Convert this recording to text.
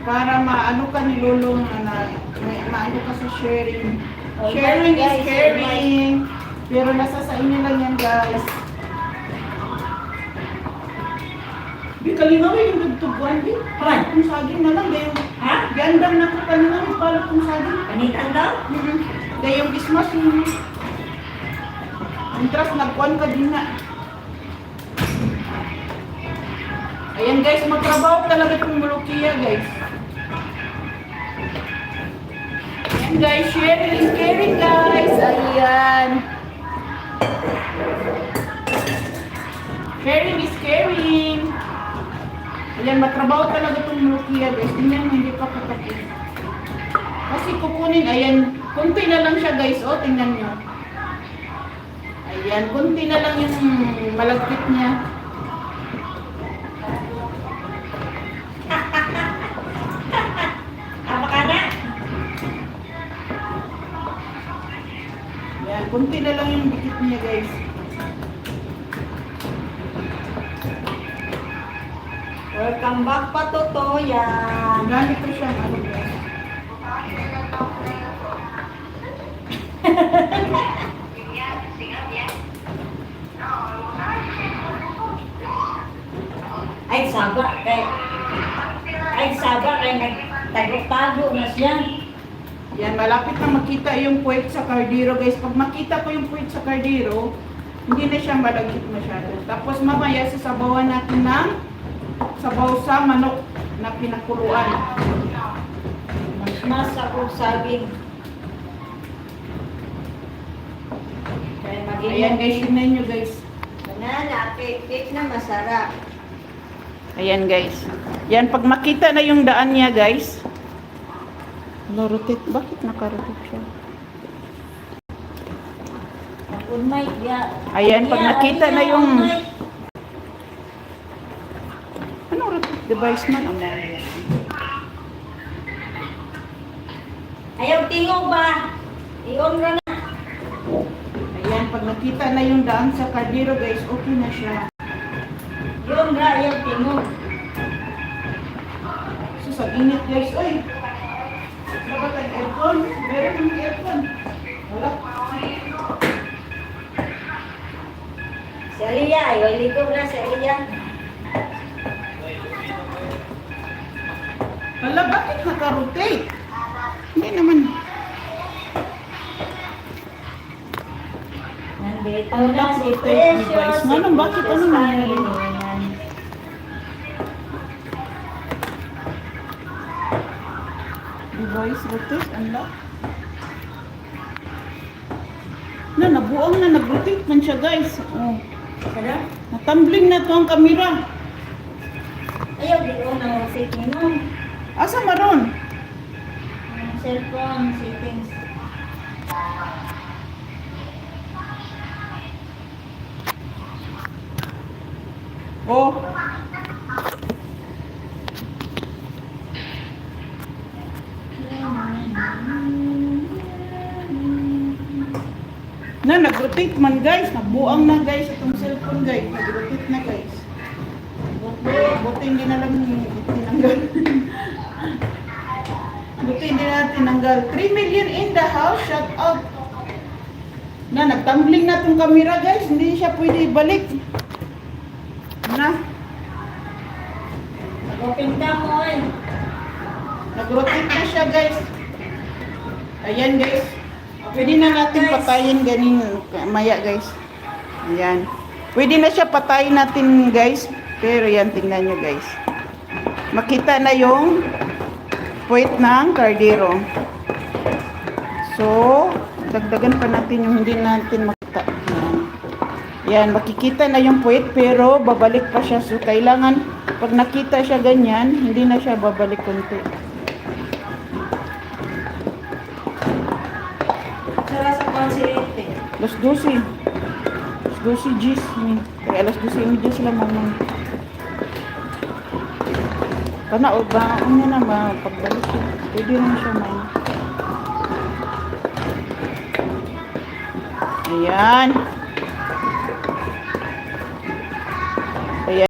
Para maano ka ni Lolo na maano ka sa sharing. Sharing is caring. Pero nasa sa inyo lang yan, guys. Di kalinaw yung nagtubuan din. Man. Kung saging na lang. Dahil Ha? gandang na ko kalinaw yung pala kung saging. Panitan daw? Dahil yung Christmas yung interest nagkuhan ka din na. Ayan guys, magtrabaho talaga itong Mulukia guys. Ayan guys, sharing is caring guys. Ayan. Sharing is caring. Ayan, matrabaho talaga itong Mulukia guys. Tingnan mo, hindi pa kapatid. Kasi kukunin, ayan, kunti na lang siya guys. O, tingnan nyo. Ayan, kunti na lang yung malagkit niya. Apa ka na? Ayan, kunti na lang yung bikit niya guys. Welcome back pa Totoyan. Gamit ko siya, ano guys. Ay, sabak kay nagtago-tago na siya. Yan, malapit na makita yung puwet sa kardiro guys. Pag makita ko yung puwet sa kardiro, hindi na siya malagkit masyado. Tapos mamaya sasabawan natin ng sabaw sa manok na pinakuluan. Mas ako saging. Kaya Ayan guys, yun nyo guys. banana, cake na masarap. Ayan guys. Yan, pag makita na yung daan niya guys. Rotate. Bakit naka-rotate siya? Unmay, ya. Ayan, pag nakita na yung... Anong rotate device man? Ang mga. Ayaw tingog ba? I-on ka na. Ayan, pag nakita na yung daan sa kardiro guys, okay na siya. Yun nga, ayaw tingog. So, sa init guys, ay! Dapat ang aircon? Meron yung aircon. Wala. Si Aliyah, ayaw ligo na si Aliyah. Hala, bakit naka-rotate? Hindi naman. Nandito Ang na si rotate Precious. device. Manong, bakit? Ano nangyari? Device rotate, unlock. Na, nabuang na, nag-rotate man siya guys. Oh. Sada? Natumbling na to ang kamera. Ayaw ligo na mo si Kinong. Asa maron? Cellphone settings. Oh. Na, nag-rotate man guys. Nabuang na guys itong cellphone guys. Nag-rotate na guys. Buti hindi na lang tinanggal. Buti hindi na tinanggal. 3 million in the house. Shout out. Na, nagtumbling na itong camera guys. Hindi siya pwede ibalik. Na. Open ka mo eh. Nag-rotate na siya guys. Ayan guys. Pwede na natin patayin ganin maya guys. Ayan. Pwede na siya patayin natin guys. Pero yan, tingnan nyo guys. Makita na yung puwet ng kardero. So, dagdagan pa natin yung hindi natin makita. Ayan. Yan, makikita na yung puwet pero babalik pa siya. So, kailangan pag nakita siya ganyan, hindi na siya babalik konti. Sara sa konsirente. Alas 12. Alas 12 G's. Kaya alas 12 G's lang mamang. Kana o ba? Ano na ba? Pagbalik siya. Pwede rin siya man. Ayan.